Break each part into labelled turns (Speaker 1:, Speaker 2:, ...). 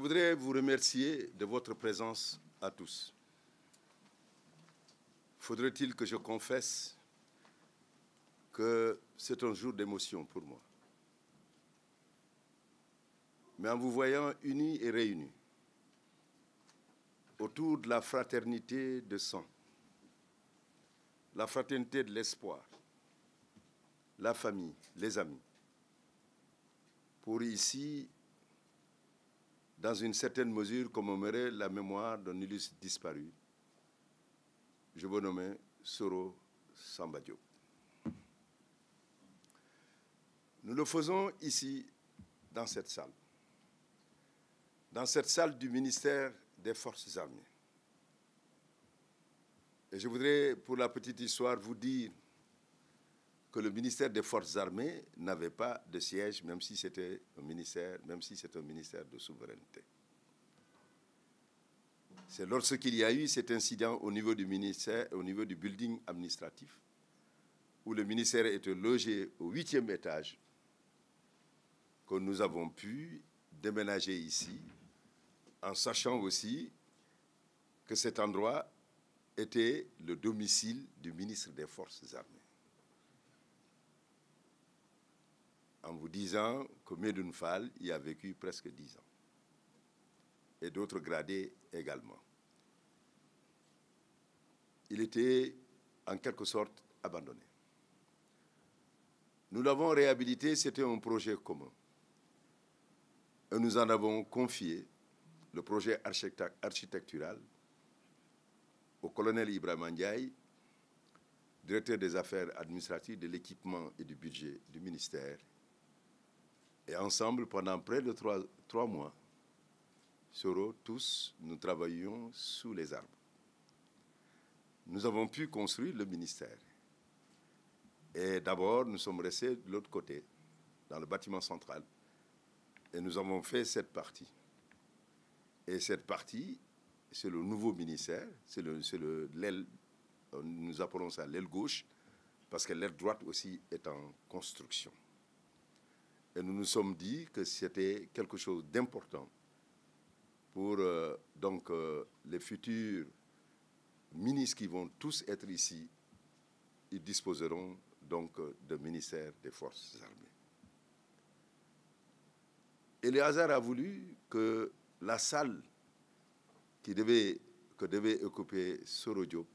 Speaker 1: Je voudrais vous remercier de votre présence à tous. Faudrait-il que je confesse que c'est un jour d'émotion pour moi. Mais en vous voyant unis et réunis autour de la fraternité de sang, la fraternité de l'espoir, la famille, les amis, pour ici, dans une certaine mesure, commémorer la mémoire d'un illustre disparu, je vous nomme Soro Samba Diop. Nous le faisons ici, dans cette salle du ministère des Forces armées. Et je voudrais, pour la petite histoire, vous dire que le ministère des Forces armées n'avait pas de siège, même si c'était un ministère, de souveraineté. C'est lorsqu'il y a eu cet incident au niveau du ministère, au niveau du building administratif, où le ministère était logé au 8e étage, que nous avons pu déménager ici, en sachant aussi que cet endroit était le domicile du ministre des Forces armées. En vous disant que Medoune Fall y a vécu presque 10 ans. Et d'autres gradés également. Il était en quelque sorte abandonné. Nous l'avons réhabilité, c'était un projet commun. Et nous en avons confié le projet architectural au colonel Ibrahima Ndiaye, directeur des affaires administratives, de l'équipement et du budget du ministère. Et ensemble, pendant près de 3 mois, Soro, tous, nous travaillions sous les arbres. Nous avons pu construire le ministère. Et d'abord, nous sommes restés de l'autre côté, dans le bâtiment central. Et nous avons fait cette partie. Et cette partie, c'est le nouveau ministère, c'est l'aile, nous appelons ça l'aile gauche, parce que l'aile droite aussi est en construction. Et nous nous sommes dit que c'était quelque chose d'important pour les futurs ministres qui vont tous être ici. Ils disposeront donc d'un ministère des Forces armées. Et le hasard a voulu que la salle que devait occuper Soro Diop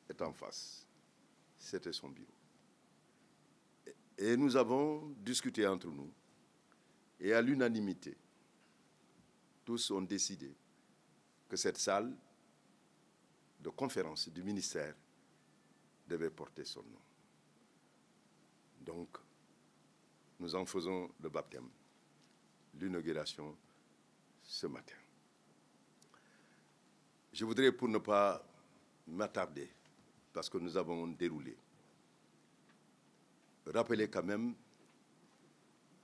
Speaker 1: est en face. C'était son bureau. Et nous avons discuté entre nous. Et à l'unanimité, tous ont décidé que cette salle de conférence du ministère devait porter son nom. Donc, nous en faisons le baptême, l'inauguration ce matin. Je voudrais, pour ne pas m'attarder, parce que nous avons déroulé, rappeler quand même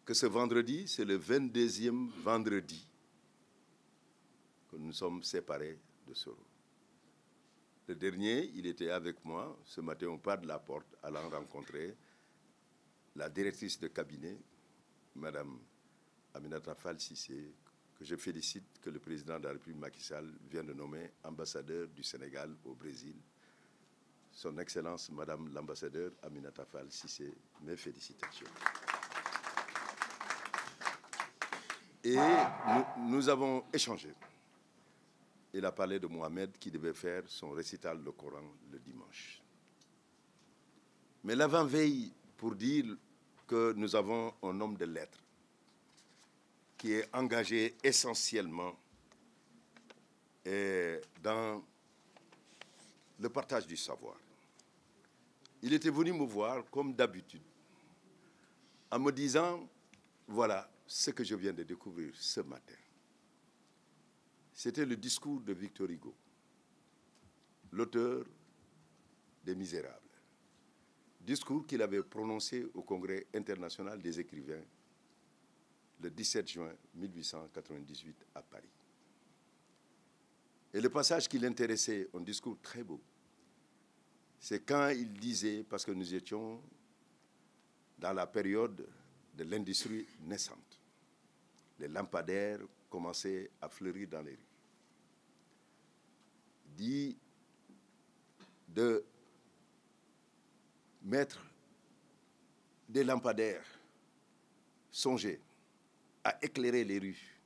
Speaker 1: que ce vendredi, c'est le 22e vendredi que nous sommes séparés de Soro. Le dernier, il était avec moi. Ce matin, on part de la porte, allant rencontrer la directrice de cabinet, Madame Aminata Fall Cissé, que je félicite que le président de la République Macky Sall vient de nommer ambassadeur du Sénégal au Brésil. Son Excellence, Madame l'ambassadeur Aminata Fall Cissé, mes félicitations. Et nous avons échangé. Il a parlé de Mohamed qui devait faire son récital de Coran le dimanche. Mais l'avant-veille, pour dire que nous avons un homme de lettres qui est engagé essentiellement dans le partage du savoir. Il était venu me voir, comme d'habitude, en me disant, voilà ce que je viens de découvrir ce matin. C'était le discours de Victor Hugo, l'auteur des Misérables. Discours qu'il avait prononcé au Congrès international des écrivains le 17 juin 1898 à Paris. Et le passage qui l'intéressait, un discours très beau, c'est quand il disait, parce que nous étions dans la période de l'industrie naissante, les lampadaires commencé à fleurir dans les rues. Dit de mettre des lampadaires, songer à éclairer les rues,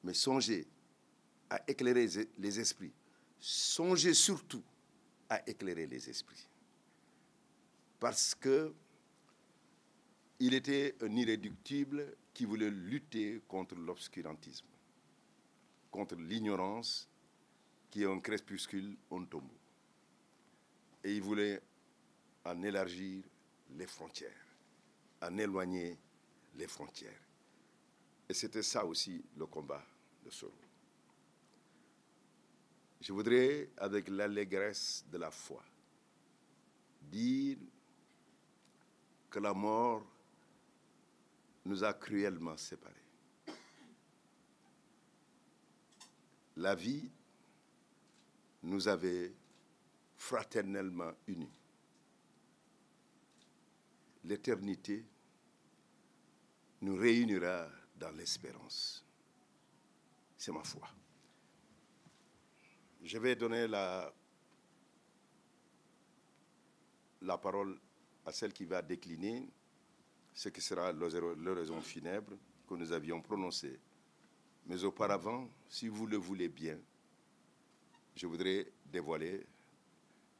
Speaker 1: mais songer à éclairer les esprits. Songez surtout à éclairer les esprits. Parce que il était un irréductible qui voulait lutter contre l'obscurantisme, contre l'ignorance qui est un crépuscule en tombeau. Et il voulait en élargir les frontières, en éloigner les frontières. Et c'était ça aussi le combat de Soro. Je voudrais, avec l'allégresse de la foi, dire que la mort nous a cruellement séparés. La vie nous avait fraternellement unis. L'éternité nous réunira dans l'espérance. C'est ma foi. Je vais donner la parole à celle qui va décliner ce qui sera l'oraison funèbre que nous avions prononcée. Mais auparavant, si vous le voulez bien, je voudrais dévoiler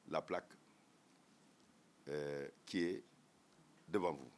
Speaker 1: la plaque qui est devant vous.